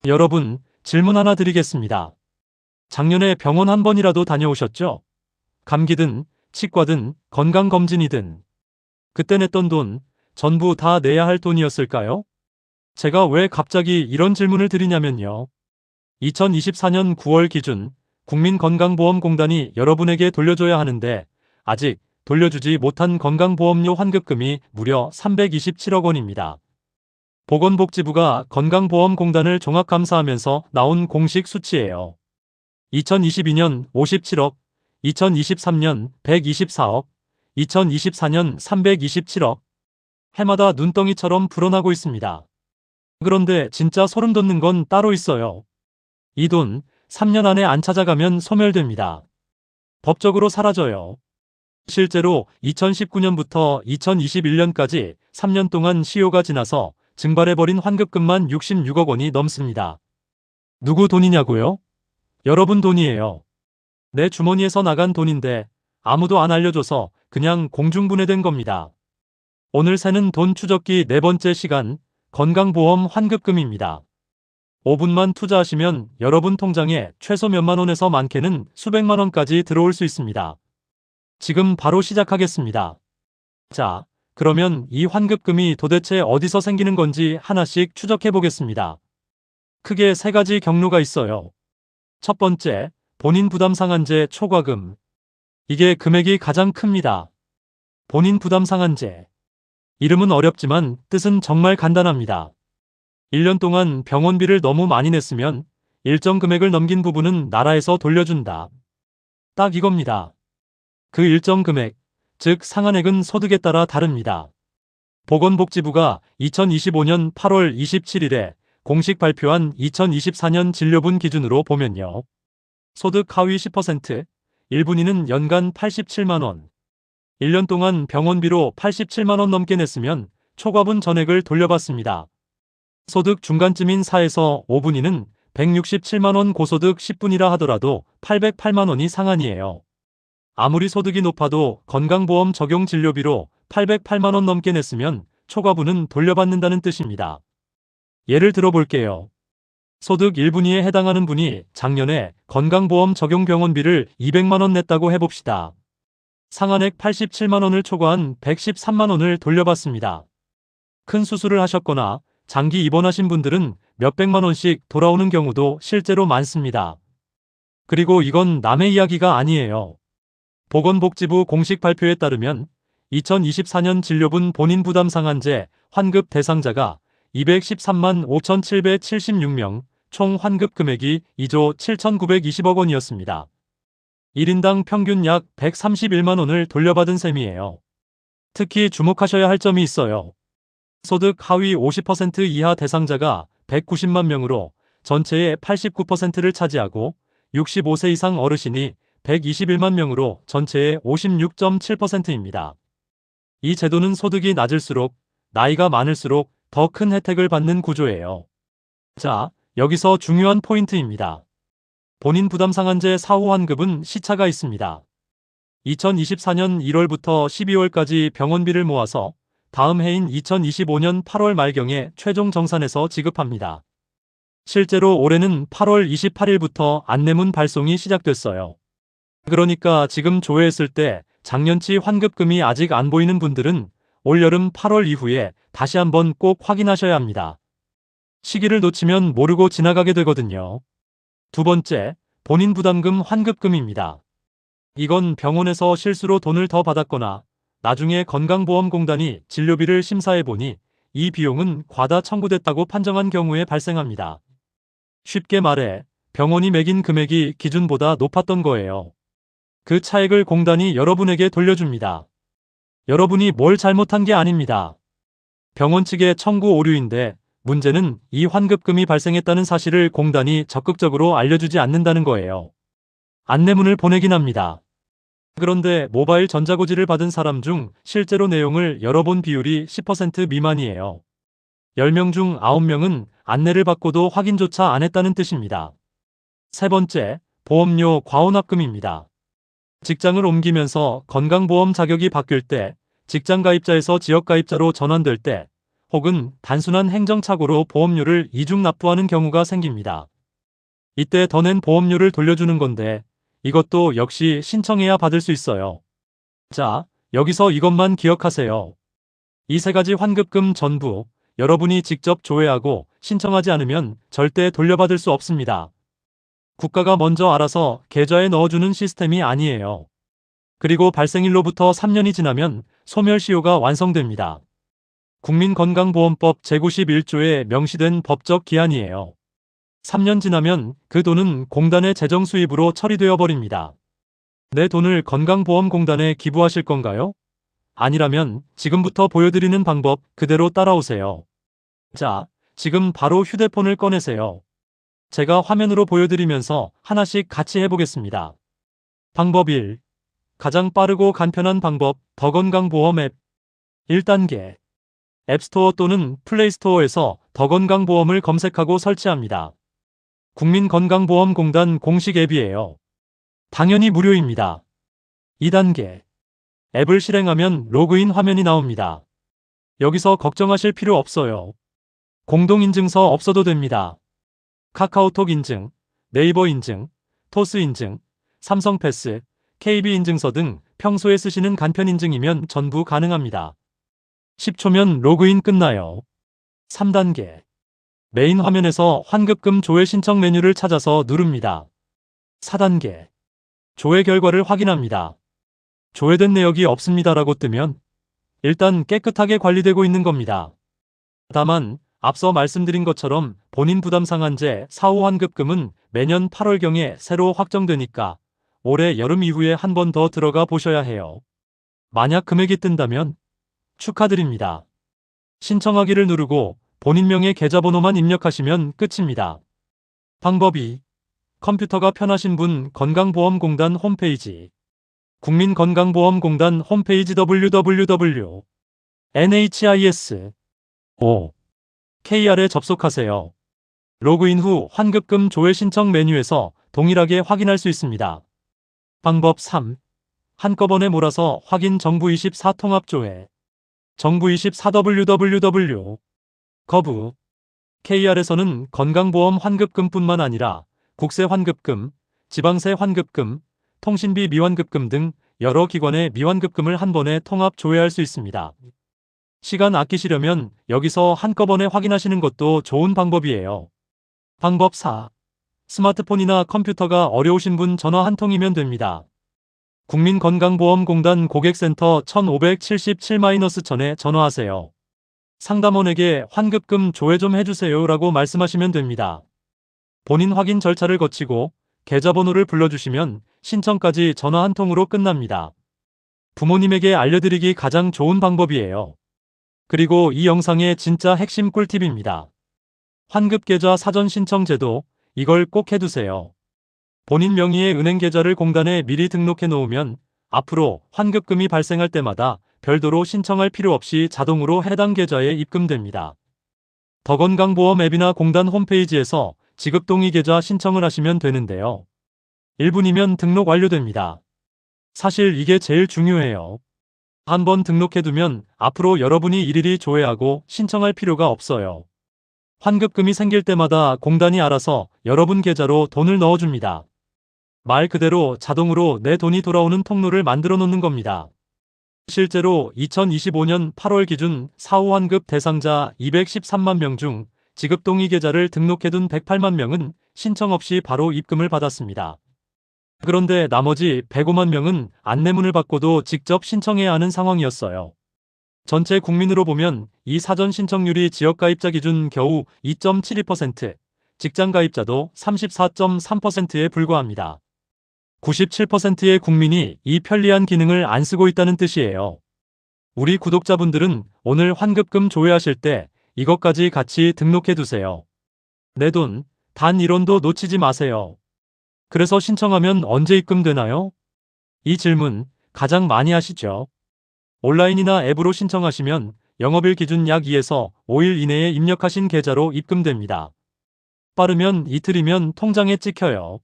여러분, 질문 하나 드리겠습니다. 작년에 병원 한 번이라도 다녀오셨죠? 감기든, 치과든, 건강검진이든. 그때 냈던 돈, 전부 다 내야 할 돈이었을까요? 제가 왜 갑자기 이런 질문을 드리냐면요. 2024년 9월 기준 국민건강보험공단이 여러분에게 돌려줘야 하는데 아직 돌려주지 못한 건강보험료 환급금이 무려 327억 원입니다. 보건복지부가 건강보험공단을 종합감사하면서 나온 공식 수치예요. 2022년 57억, 2023년 124억, 2024년 327억. 해마다 눈덩이처럼 불어나고 있습니다. 그런데 진짜 소름 돋는 건 따로 있어요. 이 돈 3년 안에 안 찾아가면 소멸됩니다. 법적으로 사라져요. 실제로 2019년부터 2021년까지 3년 동안 시효가 지나서 증발해버린 환급금만 66억 원이 넘습니다. 누구 돈이냐고요? 여러분 돈이에요. 내 주머니에서 나간 돈인데 아무도 안 알려줘서 그냥 공중분해된 겁니다. 오늘 새는 돈 추적기 네 번째 시간, 건강보험 환급금입니다. 5분만 투자하시면 여러분 통장에 최소 몇만 원에서 많게는 수백만 원까지 들어올 수 있습니다. 지금 바로 시작하겠습니다. 자, 그러면 이 환급금이 도대체 어디서 생기는 건지 하나씩 추적해 보겠습니다. 크게 세 가지 경로가 있어요. 첫 번째, 본인 부담 상한제 초과금. 이게 금액이 가장 큽니다. 본인 부담 상한제. 이름은 어렵지만 뜻은 정말 간단합니다. 1년 동안 병원비를 너무 많이 냈으면 일정 금액을 넘긴 부분은 나라에서 돌려준다. 딱 이겁니다. 그 일정 금액, 즉 상한액은 소득에 따라 다릅니다. 보건복지부가 2025년 8월 27일에 공식 발표한 2024년 진료분 기준으로 보면요. 소득 하위 10%, 1분위는 연간 87만 원. 1년 동안 병원비로 87만 원 넘게 냈으면 초과분 전액을 돌려받습니다. 소득 중간쯤인 4에서 5분위는 167만 원, 고소득 10분이라 하더라도 808만 원이 상한이에요. 아무리 소득이 높아도 건강보험 적용 진료비로 808만 원 넘게 냈으면 초과분은 돌려받는다는 뜻입니다. 예를 들어 볼게요. 소득 1분위에 해당하는 분이 작년에 건강보험 적용 병원비를 200만 원 냈다고 해봅시다. 상한액 87만 원을 초과한 113만 원을 돌려받습니다. 큰 수술을 하셨거나 장기 입원하신 분들은 몇백만 원씩 돌아오는 경우도 실제로 많습니다. 그리고 이건 남의 이야기가 아니에요. 보건복지부 공식 발표에 따르면 2024년 진료분 본인 부담 상한제 환급 대상자가 213만 5,776명, 총 환급 금액이 2조 7,920억 원이었습니다. 1인당 평균 약 131만 원을 돌려받은 셈이에요. 특히 주목하셔야 할 점이 있어요. 소득 하위 50% 이하 대상자가 190만 명으로 전체의 89%를 차지하고 65세 이상 어르신이 121만 명으로 전체의 56.7%입니다. 이 제도는 소득이 낮을수록 나이가 많을수록 더 큰 혜택을 받는 구조예요. 자, 여기서 중요한 포인트입니다. 본인 부담 상한제 사후 환급은 시차가 있습니다. 2024년 1월부터 12월까지 병원비를 모아서 다음 해인 2025년 8월 말경에 최종 정산해서 지급합니다. 실제로 올해는 8월 28일부터 안내문 발송이 시작됐어요. 그러니까 지금 조회했을 때 작년치 환급금이 아직 안 보이는 분들은 올여름 8월 이후에 다시 한번 꼭 확인하셔야 합니다. 시기를 놓치면 모르고 지나가게 되거든요. 두 번째, 본인 부담금 환급금입니다. 이건 병원에서 실수로 돈을 더 받았거나 나중에 건강보험공단이 진료비를 심사해보니 이 비용은 과다 청구됐다고 판정한 경우에 발생합니다. 쉽게 말해 병원이 매긴 금액이 기준보다 높았던 거예요. 그 차액을 공단이 여러분에게 돌려줍니다. 여러분이 뭘 잘못한 게 아닙니다. 병원 측의 청구 오류인데 문제는 이 환급금이 발생했다는 사실을 공단이 적극적으로 알려주지 않는다는 거예요. 안내문을 보내긴 합니다. 그런데 모바일 전자고지를 받은 사람 중 실제로 내용을 열어본 비율이 10% 미만이에요. 10명 중 9명은 안내를 받고도 확인조차 안 했다는 뜻입니다. 세 번째, 보험료 과혼합금입니다. 직장을 옮기면서 건강보험 자격이 바뀔 때 직장가입자에서 지역가입자로 전환될 때 혹은 단순한 행정착오로 보험료를 이중 납부하는 경우가 생깁니다. 이때 더 낸 보험료를 돌려주는 건데 이것도 역시 신청해야 받을 수 있어요. 자, 여기서 이것만 기억하세요. 이 세 가지 환급금 전부 여러분이 직접 조회하고 신청하지 않으면 절대 돌려받을 수 없습니다. 국가가 먼저 알아서 계좌에 넣어주는 시스템이 아니에요. 그리고 발생일로부터 3년이 지나면 소멸시효가 완성됩니다. 국민건강보험법 제91조에 명시된 법적 기한이에요. 3년 지나면 그 돈은 공단의 재정 수입으로 처리되어 버립니다. 내 돈을 건강보험공단에 기부하실 건가요? 아니라면 지금부터 보여드리는 방법 그대로 따라오세요. 자, 지금 바로 휴대폰을 꺼내세요. 제가 화면으로 보여드리면서 하나씩 같이 해보겠습니다. 방법 1. 가장 빠르고 간편한 방법, 더건강보험 앱. 1단계. 앱스토어 또는 플레이스토어에서 더건강보험을 검색하고 설치합니다. 국민건강보험공단 공식 앱이에요. 당연히 무료입니다. 2단계. 앱을 실행하면 로그인 화면이 나옵니다. 여기서 걱정하실 필요 없어요. 공동인증서 없어도 됩니다. 카카오톡 인증, 네이버 인증, 토스 인증, 삼성패스, KB 인증서 등 평소에 쓰시는 간편 인증이면 전부 가능합니다. 10초면 로그인 끝나요. 3단계. 메인 화면에서 환급금 조회 신청 메뉴를 찾아서 누릅니다. 4단계. 조회 결과를 확인합니다. 조회된 내역이 없습니다라고 뜨면 일단 깨끗하게 관리되고 있는 겁니다. 다만 앞서 말씀드린 것처럼 본인 부담 상한제 4호 환급금은 매년 8월경에 새로 확정되니까 올해 여름 이후에 한 번 더 들어가 보셔야 해요. 만약 금액이 뜬다면 축하드립니다. 신청하기를 누르고 본인명의 계좌번호만 입력하시면 끝입니다. 방법 2. 컴퓨터가 편하신 분 건강보험공단 홈페이지. 국민건강보험공단 홈페이지 www.nhis.o.kr에 접속하세요. 로그인 후 환급금 조회 신청 메뉴에서 동일하게 확인할 수 있습니다. 방법 3. 한꺼번에 몰아서 확인 정부24 통합조회. 정부24 www.gov.kr에서는 건강보험 환급금뿐만 아니라 국세 환급금, 지방세 환급금, 통신비 미환급금 등 여러 기관의 미환급금을 한 번에 통합 조회할 수 있습니다. 시간 아끼시려면 여기서 한꺼번에 확인하시는 것도 좋은 방법이에요. 방법 4. 스마트폰이나 컴퓨터가 어려우신 분 전화 한 통이면 됩니다. 국민건강보험공단 고객센터 1577-1000에 전화하세요. 상담원에게 환급금 조회 좀 해주세요 라고 말씀하시면 됩니다. 본인 확인 절차를 거치고 계좌번호를 불러주시면 신청까지 전화 한 통으로 끝납니다. 부모님에게 알려드리기 가장 좋은 방법이에요. 그리고 이 영상의 진짜 핵심 꿀팁입니다. 환급계좌 사전 신청 제도, 이걸 꼭 해두세요. 본인 명의의 은행 계좌를 공단에 미리 등록해 놓으면 앞으로 환급금이 발생할 때마다 별도로 신청할 필요 없이 자동으로 해당 계좌에 입금됩니다. 더건강보험 앱이나 공단 홈페이지에서 지급동의 계좌 신청을 하시면 되는데요. 1분이면 등록 완료됩니다. 사실 이게 제일 중요해요. 한번 등록해두면 앞으로 여러분이 일일이 조회하고 신청할 필요가 없어요. 환급금이 생길 때마다 공단이 알아서 여러분 계좌로 돈을 넣어줍니다. 말 그대로 자동으로 내 돈이 돌아오는 통로를 만들어 놓는 겁니다. 실제로 2025년 8월 기준 4호 환급 대상자 213만 명 중 지급동의 계좌를 등록해둔 108만 명은 신청 없이 바로 입금을 받았습니다. 그런데 나머지 105만 명은 안내문을 받고도 직접 신청해야 하는 상황이었어요. 전체 국민으로 보면 이 사전 신청률이 지역가입자 기준 겨우 2.72%, 직장가입자도 34.3%에 불과합니다. 97%의 국민이 이 편리한 기능을 안 쓰고 있다는 뜻이에요. 우리 구독자분들은 오늘 환급금 조회하실 때 이것까지 같이 등록해두세요. 내 돈, 단 1원도 놓치지 마세요. 그래서 신청하면 언제 입금되나요? 이 질문 가장 많이 하시죠? 온라인이나 앱으로 신청하시면 영업일 기준 약 2에서 5일 이내에 입력하신 계좌로 입금됩니다. 빠르면 이틀이면 통장에 찍혀요.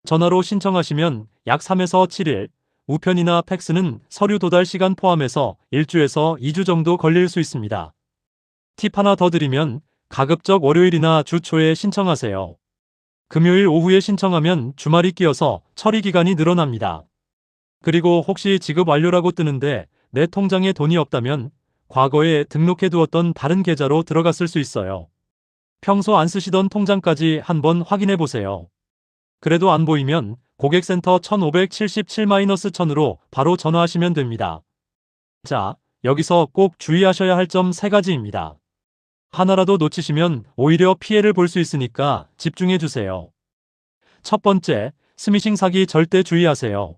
전화로 신청하시면 약 3에서 7일, 우편이나 팩스는 서류 도달 시간 포함해서 1주에서 2주 정도 걸릴 수 있습니다. 팁 하나 더 드리면 가급적 월요일이나 주 초에 신청하세요. 금요일 오후에 신청하면 주말이 끼어서 처리 기간이 늘어납니다. 그리고 혹시 지급 완료라고 뜨는데 내 통장에 돈이 없다면 과거에 등록해 두었던 다른 계좌로 들어갔을 수 있어요. 평소 안 쓰시던 통장까지 한번 확인해 보세요. 그래도 안 보이면 고객센터 1577-1000으로 바로 전화하시면 됩니다. 자, 여기서 꼭 주의하셔야 할 점 3가지입니다. 하나라도 놓치시면 오히려 피해를 볼 수 있으니까 집중해 주세요. 첫 번째, 스미싱 사기 절대 주의하세요.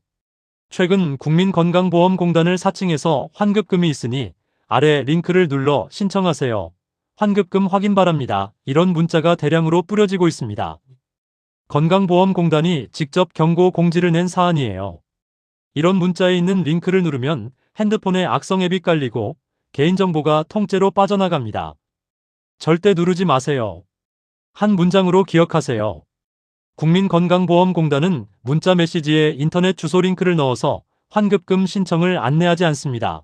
최근 국민건강보험공단을 사칭해서 환급금이 있으니 아래 링크를 눌러 신청하세요. 환급금 확인 바랍니다. 이런 문자가 대량으로 뿌려지고 있습니다. 건강보험공단이 직접 경고 공지를 낸 사안이에요. 이런 문자에 있는 링크를 누르면 핸드폰에 악성 앱이 깔리고 개인정보가 통째로 빠져나갑니다. 절대 누르지 마세요. 한 문장으로 기억하세요. 국민건강보험공단은 문자 메시지에 인터넷 주소 링크를 넣어서 환급금 신청을 안내하지 않습니다.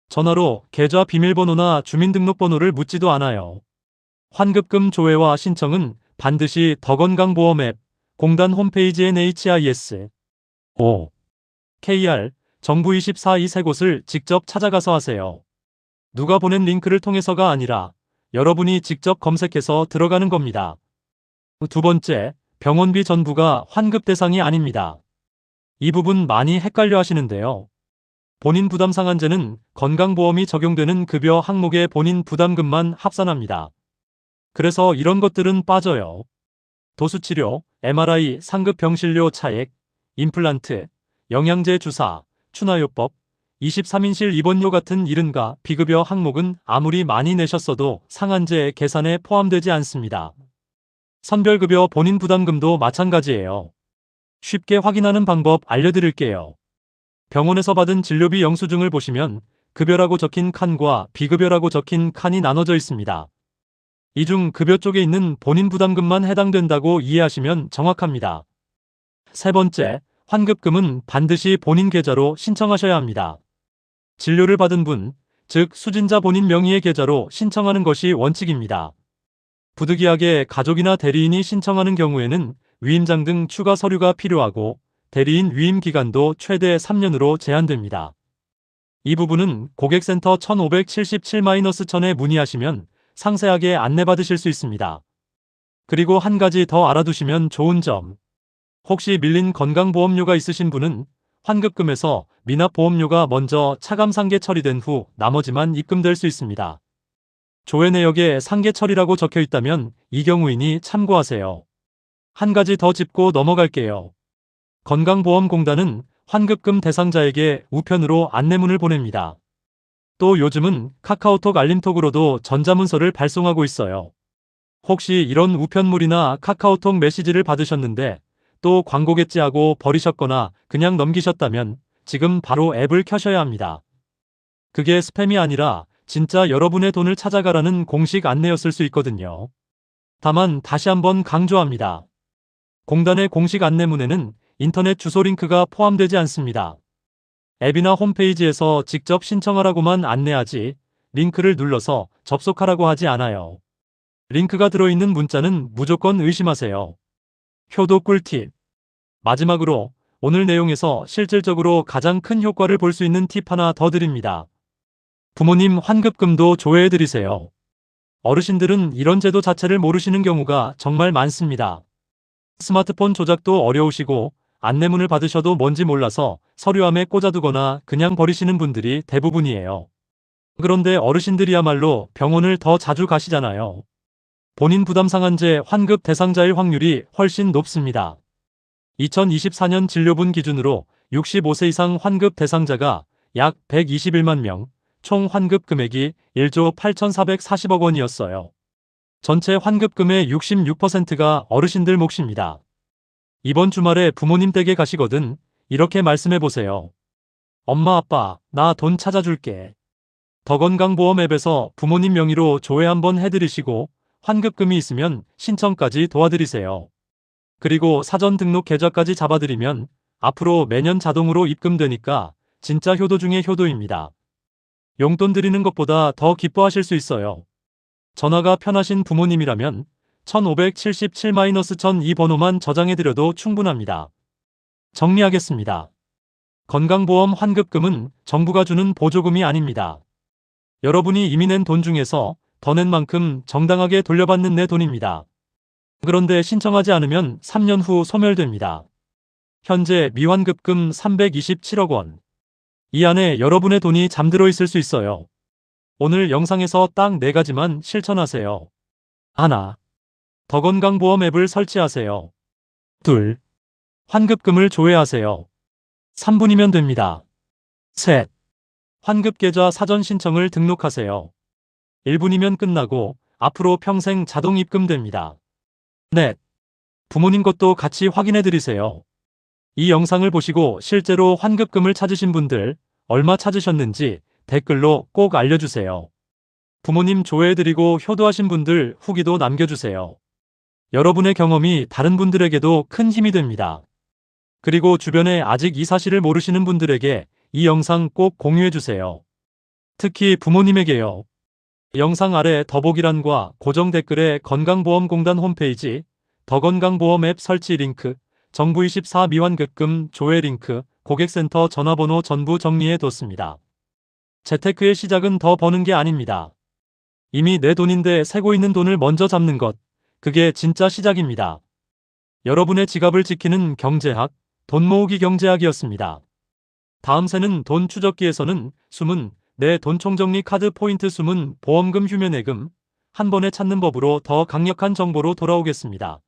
전화로 계좌 비밀번호나 주민등록번호를 묻지도 않아요. 환급금 조회와 신청은 반드시 더건강보험 앱, 공단 홈페이지 NHIS 5 KR 정부24 이 세 곳을 직접 찾아가서 하세요. 누가 보낸 링크를 통해서가 아니라 여러분이 직접 검색해서 들어가는 겁니다. 두 번째, 병원비 전부가 환급 대상이 아닙니다. 이 부분 많이 헷갈려 하시는데요. 본인 부담 상한제는 건강보험이 적용되는 급여 항목의 본인 부담금만 합산합니다. 그래서 이런 것들은 빠져요. 도수치료, MRI, 상급 병실료 차액, 임플란트, 영양제 주사, 추나요법, 23인실 입원료 같은 이른가 비급여 항목은 아무리 많이 내셨어도 상한제 계산에 포함되지 않습니다. 선별급여 본인 부담금도 마찬가지예요. 쉽게 확인하는 방법 알려드릴게요. 병원에서 받은 진료비 영수증을 보시면 급여라고 적힌 칸과 비급여라고 적힌 칸이 나눠져 있습니다. 이 중 급여 쪽에 있는 본인 부담금만 해당된다고 이해하시면 정확합니다. 세 번째, 환급금은 반드시 본인 계좌로 신청하셔야 합니다. 진료를 받은 분, 즉 수진자 본인 명의의 계좌로 신청하는 것이 원칙입니다. 부득이하게 가족이나 대리인이 신청하는 경우에는 위임장 등 추가 서류가 필요하고 대리인 위임 기간도 최대 3년으로 제한됩니다. 이 부분은 고객센터 1577-1000에 문의하시면 상세하게 안내받으실 수 있습니다. 그리고 한 가지 더 알아두시면 좋은 점. 혹시 밀린 건강보험료가 있으신 분은 환급금에서 미납보험료가 먼저 차감상계 처리된 후 나머지만 입금될 수 있습니다. 조회 내역에 상계 처리라고 적혀 있다면 이 경우이니 참고하세요. 한 가지 더 짚고 넘어갈게요. 건강보험공단은 환급금 대상자에게 우편으로 안내문을 보냅니다. 또 요즘은 카카오톡 알림톡으로도 전자문서를 발송하고 있어요. 혹시 이런 우편물이나 카카오톡 메시지를 받으셨는데 또 광고겠지 하고 버리셨거나 그냥 넘기셨다면 지금 바로 앱을 켜셔야 합니다. 그게 스팸이 아니라 진짜 여러분의 돈을 찾아가라는 공식 안내였을 수 있거든요. 다만 다시 한번 강조합니다. 공단의 공식 안내문에는 인터넷 주소 링크가 포함되지 않습니다. 앱이나 홈페이지에서 직접 신청하라고만 안내하지 링크를 눌러서 접속하라고 하지 않아요. 링크가 들어있는 문자는 무조건 의심하세요. 효도 꿀팁. 마지막으로 오늘 내용에서 실질적으로 가장 큰 효과를 볼 수 있는 팁 하나 더 드립니다. 부모님 환급금도 조회해드리세요. 어르신들은 이런 제도 자체를 모르시는 경우가 정말 많습니다. 스마트폰 조작도 어려우시고 안내문을 받으셔도 뭔지 몰라서 서류함에 꽂아두거나 그냥 버리시는 분들이 대부분이에요. 그런데 어르신들이야말로 병원을 더 자주 가시잖아요. 본인 부담 상한제 환급 대상자일 확률이 훨씬 높습니다. 2024년 진료분 기준으로 65세 이상 환급 대상자가 약 121만 명, 총 환급 금액이 1조 8,440억 원이었어요. 전체 환급금의 66%가 어르신들 몫입니다. 이번 주말에 부모님 댁에 가시거든 이렇게 말씀해보세요. 엄마 아빠 나 돈 찾아줄게. 더건강보험 앱에서 부모님 명의로 조회 한번 해드리시고 환급금이 있으면 신청까지 도와드리세요. 그리고 사전 등록 계좌까지 잡아드리면 앞으로 매년 자동으로 입금되니까 진짜 효도 중의 효도입니다. 용돈 드리는 것보다 더 기뻐하실 수 있어요. 전화가 편하신 부모님이라면 1577-1002 번호만 저장해드려도 충분합니다. 정리하겠습니다. 건강보험 환급금은 정부가 주는 보조금이 아닙니다. 여러분이 이미 낸 돈 중에서 더 낸 만큼 정당하게 돌려받는 내 돈입니다. 그런데 신청하지 않으면 3년 후 소멸됩니다. 현재 미환급금 327억 원. 이 안에 여러분의 돈이 잠들어 있을 수 있어요. 오늘 영상에서 딱 4가지만 실천하세요. 하나, 더건강보험 앱을 설치하세요. 둘, 환급금을 조회하세요. 3분이면 됩니다. 셋, 환급계좌 사전 신청을 등록하세요. 1분이면 끝나고 앞으로 평생 자동 입금됩니다. 넷, 부모님 것도 같이 확인해 드리세요. 이 영상을 보시고 실제로 환급금을 찾으신 분들 얼마 찾으셨는지 댓글로 꼭 알려주세요. 부모님 조회해드리고 효도하신 분들 후기도 남겨주세요. 여러분의 경험이 다른 분들에게도 큰 힘이 됩니다. 그리고 주변에 아직 이 사실을 모르시는 분들에게 이 영상 꼭 공유해주세요. 특히 부모님에게요. 영상 아래 더보기란과 고정 댓글에 건강보험공단 홈페이지, 더건강보험 앱 설치 링크, 정부24 미환급금 조회 링크, 고객센터 전화번호 전부 정리해 뒀습니다. 재테크의 시작은 더 버는 게 아닙니다. 이미 내 돈인데 새고 있는 돈을 먼저 잡는 것, 그게 진짜 시작입니다. 여러분의 지갑을 지키는 경제학, 돈 모으기 경제학이었습니다. 다음 새는 돈 추적기에서는 숨은 내 돈 총정리 카드 포인트 숨은 보험금 휴면예금 한 번에 찾는 법으로 더 강력한 정보로 돌아오겠습니다.